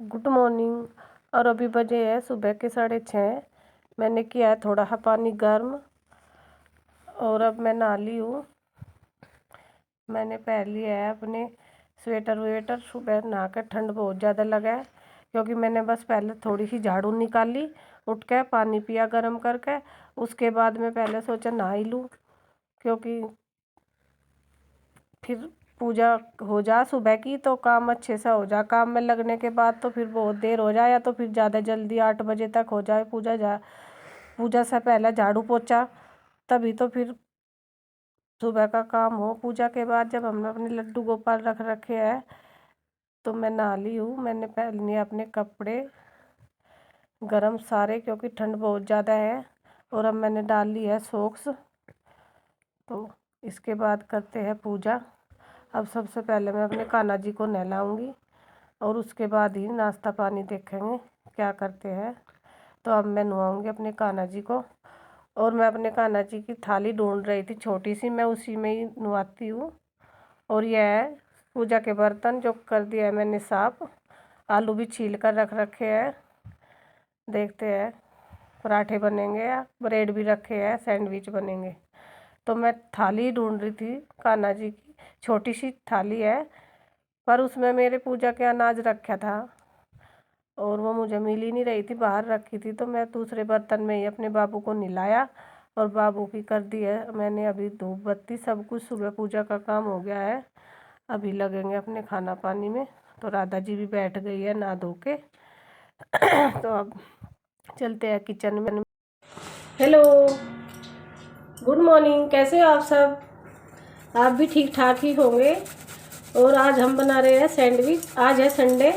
Good morning. और अभी बजे है सुबह के 6:30। मैंने किया है थोड़ा सा पानी गर्म और अब मैं नहा ली हूँ। मैंने पहन लिया है अपने स्वेटर वेटर। सुबह नहा कर ठंड बहुत ज़्यादा लगा है, क्योंकि मैंने बस पहले थोड़ी सी झाड़ू निकाली, उठ के पानी पिया गर्म करके। उसके बाद मैं पहले सोचा नहा ही लूँ, क्योंकि फिर पूजा हो जा सुबह की तो काम अच्छे से हो जा। काम में लगने के बाद तो फिर बहुत देर हो जाए, या तो फिर ज़्यादा जल्दी 8 बजे तक हो जाए पूजा से पहले झाड़ू पोछा, तभी तो फिर सुबह का काम हो। पूजा के बाद जब हमने अपने लड्डू गोपाल रख रखे हैं तो मैं नहा ली हूँ। मैंने पहन लिए अपने कपड़े गरम सारे, क्योंकि ठंड बहुत ज़्यादा है। और अब मैंने डाल ली है सॉक्स। तो इसके बाद करते हैं पूजा। अब सबसे पहले मैं अपने कान्हा जी को नहलाऊंगी और उसके बाद ही नाश्ता पानी देखेंगे क्या करते हैं। तो अब मैं नहलाऊंगी अपने कान्हा जी को, और मैं अपने कान्हा जी की थाली ढूंढ रही थी छोटी सी, मैं उसी में ही नहलाती हूँ। और यह है पूजा के बर्तन जो कर दिया है मैंने साफ। आलू भी छील कर रख रखे हैं। देखते हैं पराठे बनेंगे या ब्रेड भी रखे हैं, सैंडविच बनेंगे। तो मैं थाली ढूंढ रही थी कान्हा जी की, छोटी सी थाली है, पर उसमें मेरे पूजा के अनाज रखा था और वो मुझे मिल ही नहीं रही थी, बाहर रखी थी। तो मैं दूसरे बर्तन में ही अपने बाबू को नहलाया और बाबू की कर दी है मैंने अभी धूप बत्ती सब कुछ। सुबह पूजा का काम हो गया है, अभी लगेंगे अपने खाना पानी में। तो राधा जी भी बैठ गई है नहा धो के। तो अब चलते हैं किचन में। Hello, good morning. कैसे हो आप सब? आप भी ठीक ठाक ही होंगे। और आज हम बना रहे हैं सैंडविच। आज है संडे,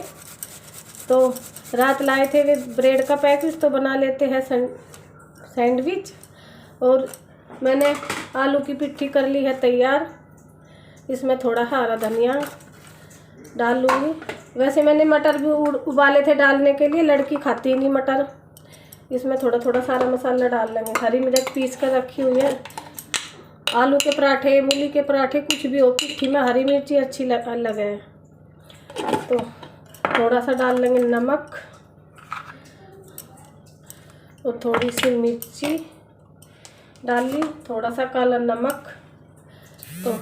तो रात लाए थे वे ब्रेड का पैकेट, तो बना लेते हैं सैंडविच। और मैंने आलू की पिट्ठी कर ली है तैयार। इसमें थोड़ा हरा धनिया डाल लूँगी। वैसे मैंने मटर भी उबाले थे डालने के लिए, लड़की खाती नहीं मटर। इसमें थोड़ा थोड़ा सारा मसाला डाल लेंगे। हरी मिर्च पीस कर रखी हुई है। आलू के पराठे, मूली के पराठे, कुछ भी हो, पिट्ठी में हरी मिर्ची अच्छी लगे। तो थोड़ा सा डाल लेंगे नमक और थोड़ी सी मिर्ची डाल ली, थोड़ा सा काला नमक। तो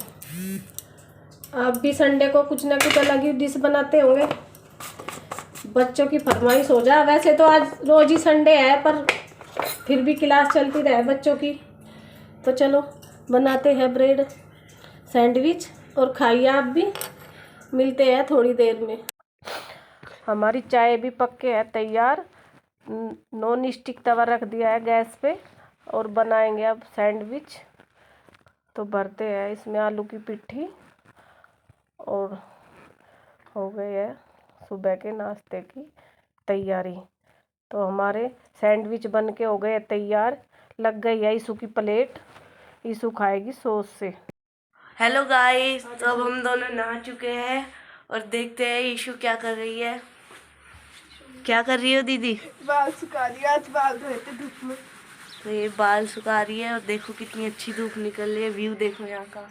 आप भी संडे को कुछ ना कुछ अलग ही डिश बनाते होंगे। बच्चों की फरमाइश हो जा। वैसे तो आज रोज ही संडे है, पर फिर भी क्लास चलती रहे बच्चों की, तो चलो बनाते हैं ब्रेड सैंडविच और खाइए आप भी। मिलते हैं थोड़ी देर में। हमारी चाय भी पक के है तैयार। नॉन स्टिक तवा रख दिया है गैस पे और बनाएंगे अब सैंडविच। तो भरते हैं इसमें आलू की पिट्ठी और हो गई है सुबह के नाश्ते की तैयारी। तो हमारे सैंडविच बन के हो गए तैयार। लग गई है ईशू की प्लेट, ईशू खाएगी सॉस से। हेलो गाइस, तो अब हम दोनों नहा चुके हैं और देखते हैं ईशु क्या कर रही है। क्या कर रही हो दीदी? बाल सुखा रही है, आज बाल धोए थे धूप में। तो ये बाल सुखा रही है और देखो कितनी अच्छी धूप निकल रही है। व्यू देखो यहाँ का,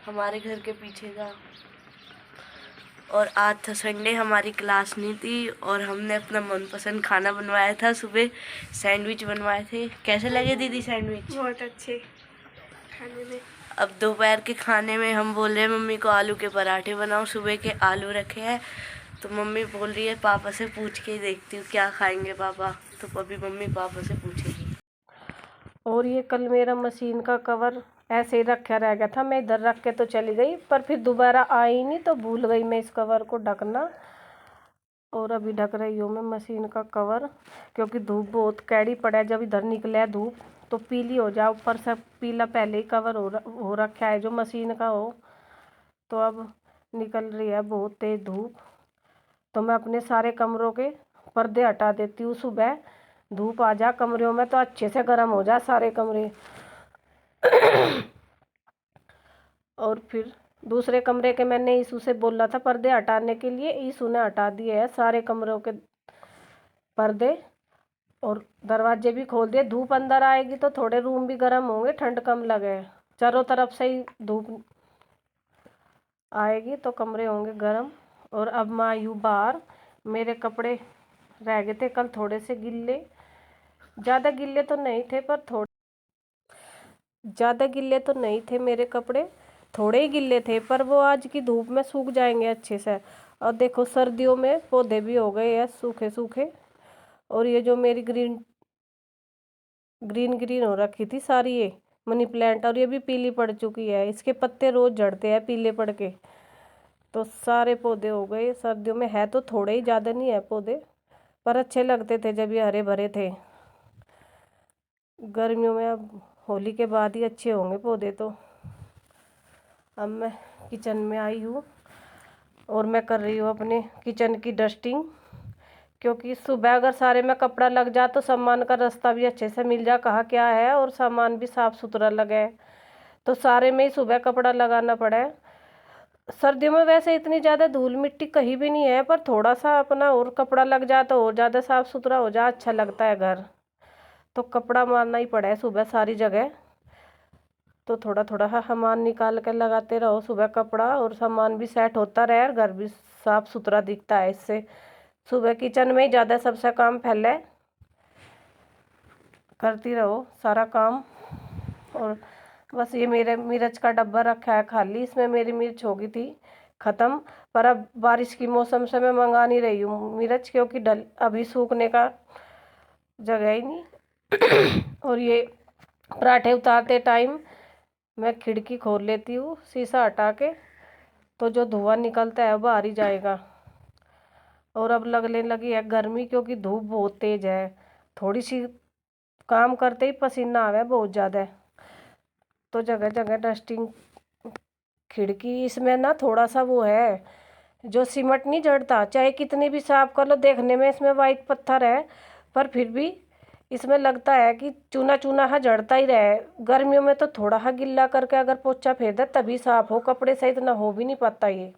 हमारे घर के पीछे का। और आज था संडे, हमारी क्लास नहीं थी और हमने अपना मनपसंद खाना बनवाया था। सुबह सैंडविच बनवाए थे। कैसे लगे दीदी सैंडविच? बहुत अच्छे खाने में। अब दोपहर के खाने में हम बोल रहे हैं मम्मी को आलू के पराठे बनाओ। सुबह के आलू रखे हैं, तो मम्मी बोल रही है पापा से पूछ के ही देखती हूँ क्या खाएंगे पापा। तो अभी मम्मी पापा से पूछेगी। और ये कल मेरा मशीन का कवर ऐसे ही रखा रह गया था, मैं इधर रख के तो चली गई, पर फिर दोबारा आई नहीं तो भूल गई मैं इस कवर को ढकना। और अभी ढक रही हूँ मैं मशीन का कवर, क्योंकि धूप बहुत कैड़ी पड़ा है। जब इधर निकले धूप तो पीली हो जाए, ऊपर से पीला पहले ही कवर हो रखा है जो मशीन का हो। तो अब निकल रही है बहुत तेज धूप, तो मैं अपने सारे कमरों के पर्दे हटा देती हूँ। सुबह धूप आ जा कमरों में तो अच्छे से गर्म हो जाए सारे कमरे। और फिर दूसरे कमरे के मैंने ईशू से बोला था पर्दे हटाने के लिए, ईशू ने हटा दिए हैं सारे कमरों के पर्दे और दरवाजे भी खोल दिए। धूप अंदर आएगी तो थोड़े रूम भी गर्म होंगे, ठंड कम लगे। चारों तरफ से ही धूप आएगी तो कमरे होंगे गर्म। और अब मैं आई हूँ बाहर। मेरे कपड़े रह गए थे कल थोड़े से गिल्ले, ज़्यादा गिल्ले तो नहीं थे पर थोड़े, ज़्यादा गिल्ले तो नहीं थे मेरे कपड़े, थोड़े ही गिल्ले थे, पर वो आज की धूप में सूख जाएंगे अच्छे से। और देखो सर्दियों में पौधे भी हो गए हैं सूखे सूखे। और ये जो मेरी ग्रीन ग्रीन हो रखी थी सारी ये मनी प्लांट, और ये भी पीली पड़ चुकी है, इसके पत्ते रोज झड़ते हैं पीले पड़ के। तो सारे पौधे हो गए सर्दियों में, है तो थोड़े ही, ज़्यादा नहीं है पौधे, पर अच्छे लगते थे जब ये हरे भरे थे। गर्मियों में अब होली के बाद ही अच्छे होंगे पौधे। तो अब मैं किचन में आई हूँ और मैं कर रही हूँ अपने किचन की डस्टिंग, क्योंकि सुबह अगर सारे में कपड़ा लग जा तो सामान का रास्ता भी अच्छे से मिल जा कहाँ क्या है, और सामान भी साफ़ सुथरा लगे। तो सारे में ही सुबह कपड़ा लगाना पड़े। सर्दियों में वैसे इतनी ज़्यादा धूल मिट्टी कहीं भी नहीं है, पर थोड़ा सा अपना और कपड़ा लग जा तो और ज़्यादा साफ़ सुथरा हो जा, अच्छा लगता है घर। तो कपड़ा मारना ही पड़ा है सुबह सारी जगह। तो थोड़ा थोड़ा सामान निकाल कर लगाते रहो सुबह कपड़ा, और सामान भी सेट होता रहे और घर भी साफ़ सुथरा दिखता है इससे। सुबह किचन में ही ज़्यादा सबसे काम फैले, करती रहो सारा काम। और बस ये मेरे मिर्च का डब्बा रखा है खाली, इसमें मेरी मिर्च हो गई थी ख़त्म। पर अब बारिश की मौसम से मैं मंगा नहीं रही हूँ मिर्च, क्योंकि डल अभी सूखने का जगह ही नहीं। और ये पराठे उतारते टाइम मैं खिड़की खोल लेती हूँ शीशा हटा के, तो जो धुआं निकलता है वो बाहर ही जाएगा। और अब लगने लगी है गर्मी, क्योंकि धूप बहुत तेज़ है, थोड़ी सी काम करते ही पसीना आ गया बहुत ज़्यादा। तो जगह जगह डस्टिंग, खिड़की इसमें ना थोड़ा सा वो है, जो सीमेंट नहीं जड़ता, चाहे कितनी भी साफ कर लो, देखने में इसमें वाइट पत्थर है पर फिर भी इसमें लगता है कि चूना चूना हा जड़ता ही रहे। गर्मियों में तो थोड़ा हा गिल्ला करके अगर पोछा फेर दे तभी साफ हो, कपड़े से इतना हो भी नहीं पाता ये।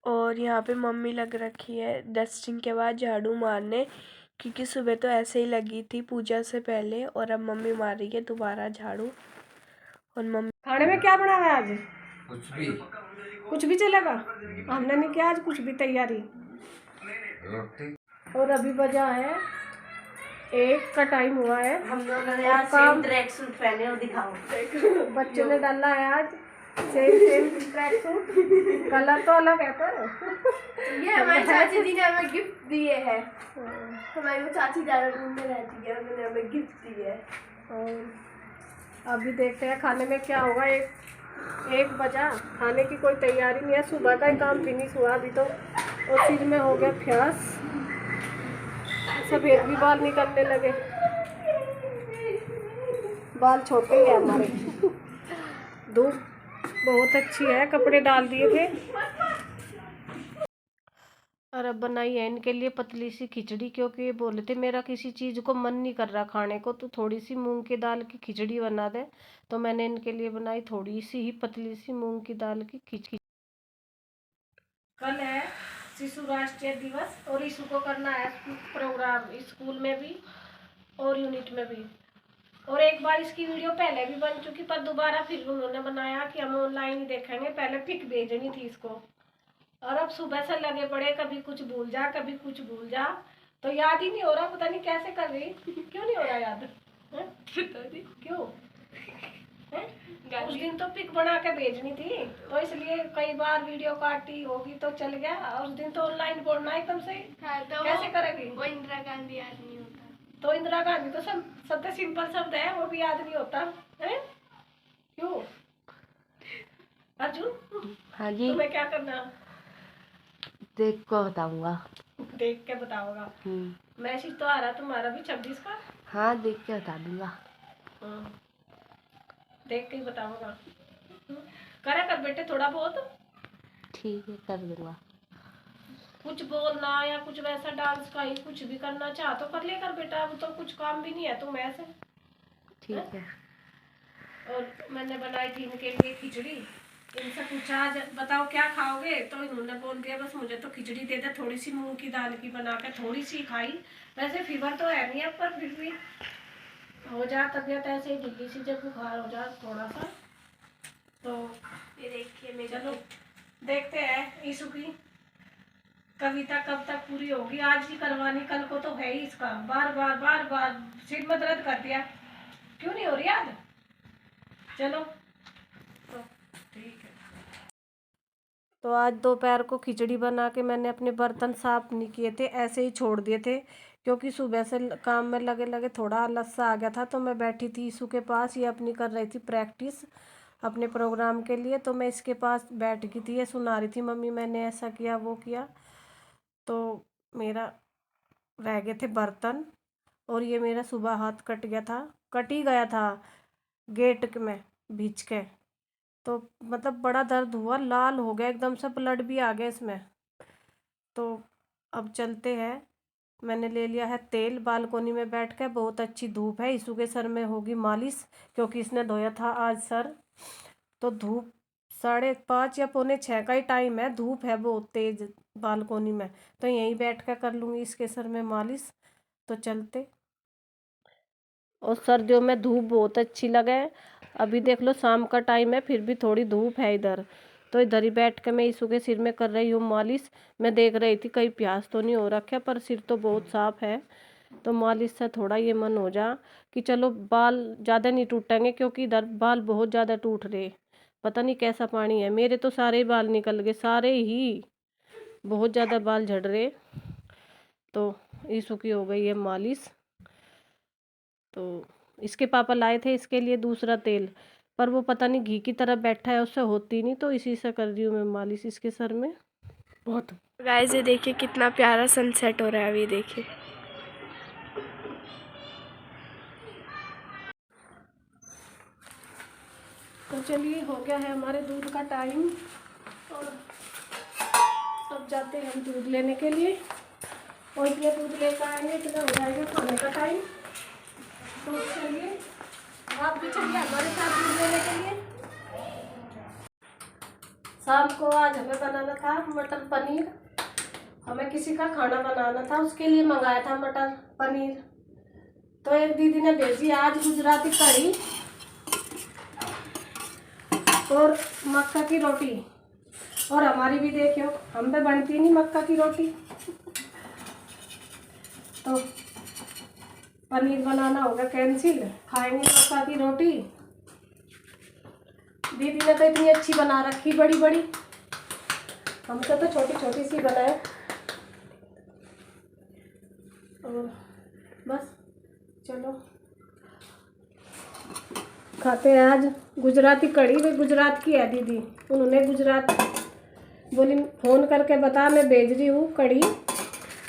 और यहाँ पे मम्मी लग रखी है डस्टिंग के बाद झाड़ू मारने, क्योंकि सुबह तो ऐसे ही लगी थी पूजा से पहले, और अब मम्मी मार रही है दोबारा झाड़ू। और मम्मी खाने में क्या बना है आज? कुछ भी चलेगा, हमने नहीं किया आज कुछ भी तैयारी। और अभी बजा है 1 का टाइम हुआ है। हम लोगों ने आज सेम ट्रैक सूट पहने हो, दिखाओ। बच्चों ने डाला है आज सेम ट्रैक सूट, कलर तो अलग है पर ये हमारी चाची जी ने हमें गिफ्ट दिए हैं। हमारी वो चाची देहरादून में रहती है, उन्होंने हमें गिफ्ट दिए है। और अभी देखते हैं खाने में क्या होगा। एक बजा, खाने की कोई तैयारी नहीं है, सुबह का ही काम फिनिश हुआ अभी तो। और सिर में हो गया फ्यास, सफेद भी बाल निकलने लगे, बाल छोटे ही है हमारे। धूप बहुत अच्छी है, कपड़े डाल दिए थे। और अब बनाई है इनके लिए पतली सी खिचड़ी, क्योंकि ये बोले थे मेरा किसी चीज़ को मन नहीं कर रहा खाने को, तो थोड़ी सी मूंग की दाल की खिचड़ी बना दे। तो मैंने इनके लिए बनाई थोड़ी सी ही पतली सी मूंग की दाल की खिचड़ी। कल है शिशु राष्ट्रीय दिवस, और इशू को करना है प्रोग्राम स्कूल में भी और यूनिट में भी। और एक बार इसकी वीडियो पहले भी बन चुकी, पर दोबारा फिर उन्होंने बनाया कि हम ऑनलाइन ही देखेंगे, पहले पिक भेजनी थी इसको। और अब सुबह से लगे पड़े, कभी कुछ भूल जा कभी कुछ भूल जा, तो याद ही नहीं हो रहा, पता नहीं कैसे कर रही। क्यों नहीं हो रहा याद? पता नहीं क्यों। उस दिन तो पिक बना के भेजनी थी, तो इसलिए कई बार वीडियो काटी होगी तो चल गया। उस दिन तो ऑनलाइन बोलना एकदम से तो कैसे करेगी? वो इंदिरा गांधी याद नहीं होता। तो इंदिरा गांधी तो सब सबसे सिंपल शब्द है, वो भी याद नहीं होता है। क्यों अर्जुन? हाँ जी, तुम्हें क्या करना? देख को बताऊंगा। देख के बताओगा। मैसेज तो आ रहा तुम्हारा भी 26 का। हाँ, देख के बता दूंगा। देख के ही बताऊंगा। करा कर बेटे थोड़ा बहुत। ठीक है, कर दूंगा। कुछ बोलना या कुछ वैसा डांस का ही कुछ भी करना चाह तो कर लेकर बेटा, अब तो कुछ काम भी नहीं है तुम ऐसे। ठीक है। और मैंने बनाई थी इनके लिए खिचड़ी। इनसे पूछा आज बताओ क्या खाओगे, तो इन्होंने बोल दिया बस मुझे तो खिचड़ी दे दे, थोड़ी सी मूंग की दाल की बना के थोड़ी सी खाई। वैसे फीवर तो है नहीं अब, पर फिर भी हो जा तबीयत ऐसे ही ढीली सी, जब बुखार हो जा थोड़ा सा। तो ये देखिए मेरे चलो देखते हैं ईशु की कविता कब तक पूरी होगी। आज ही करवानी, कल को तो है ही इसका। बार बार सिर में दर्द कर दिया, क्यों नहीं हो रही याद? चलो तो ठीक है। तो आज दोपहर को खिचड़ी बना के मैंने अपने बर्तन साफ नहीं किए थे, ऐसे ही छोड़ दिए थे, क्योंकि सुबह से काम में लगे लगे थोड़ा आलस सा आ गया था। तो मैं बैठी थी ईशु के पास, ये अपनी कर रही थी प्रैक्टिस अपने प्रोग्राम के लिए। तो मैं इसके पास बैठ गई थी, ये सुना रही थी मम्मी मैंने ऐसा किया वो किया। तो मेरा रह गए थे बर्तन, और ये मेरा सुबह हाथ कट गया था, कट ही गया था गेट में भींच के। तो मतलब बड़ा दर्द हुआ, लाल हो गया एकदम से, ब्लड भी आ गया इसमें। तो अब चलते हैं। मैंने ले लिया है तेल, बालकोनी में बैठ के, बहुत अच्छी धूप है। ईशु के सर में होगी मालिश, क्योंकि इसने धोया था आज सर। तो धूप 5:30 या पौने 6 का ही टाइम है, धूप है बहुत तेज बालकोनी में, तो यहीं बैठ कर कर लूँगी इसके सर में मालिश। तो चलते। और सर्दियों में धूप बहुत अच्छी लगे। अभी देख लो शाम का टाइम है, फिर भी थोड़ी धूप है इधर। तो इधर ही बैठ के मैं ईशु के सिर में कर रही हूँ मालिश। मैं देख रही थी कहीं प्यास तो नहीं हो रखा, पर सिर तो बहुत साफ है। तो मालिश से थोड़ा ये मन हो जा कि चलो बाल ज़्यादा नहीं टूटेंगे, क्योंकि इधर बाल बहुत ज़्यादा टूट रहे। पता नहीं कैसा पानी है, मेरे तो सारे बाल निकल गए, सारे ही बहुत ज़्यादा बाल झड़ रहे। तो ईशु की हो गई है मालिश। तो इसके पापा लाए थे इसके लिए दूसरा तेल, पर वो पता नहीं घी की तरह बैठा है, उससे होती नहीं, तो इसी से कर रही हूँ मैं मालिश इसके सर में। बहुत गाइस ये देखिए कितना प्यारा सनसेट हो रहा है अभी देखिए। तो चलिए हो गया है हमारे दूध का टाइम, और अब जाते हैं हम दूध लेने के लिए। और ये दूध लेकर आएंगे, इतना हो जाएगा खाने का टाइम। तो चलिए आप भी चलिए हमारे साथ दूध लेने के लिए। शाम को आज हमें बनाना था मटर पनीर, हमें किसी का खाना बनाना था, उसके लिए मंगाया था मटर पनीर। तो एक दीदी ने भेजी आज गुजराती कढ़ी और मक्का की रोटी। और हमारी भी देखियो, हम पे बनती नहीं मक्का की रोटी। तो पनीर बनाना होगा कैंसिल, खाएंगे मक्का की रोटी। दीदी ने तो इतनी अच्छी बना रखी बड़ी बड़ी, हमसे तो छोटी छोटी सी बनाए। और बस चलो खाते हैं आज गुजराती कढ़ी। वे गुजरात की है दीदी, उन्होंने गुजरात बोली फ़ोन करके बता, मैं भेज रही हूँ कढ़ी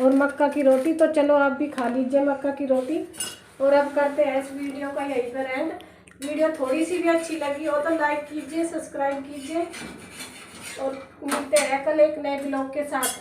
और मक्का की रोटी। तो चलो आप भी खा लीजिए मक्का की रोटी। और अब करते हैं इस वीडियो का यहीं पर एंड। वीडियो थोड़ी सी भी अच्छी लगी हो तो लाइक कीजिए, सब्सक्राइब कीजिए, और मिलते हैं कल एक नए ब्लॉग के साथ।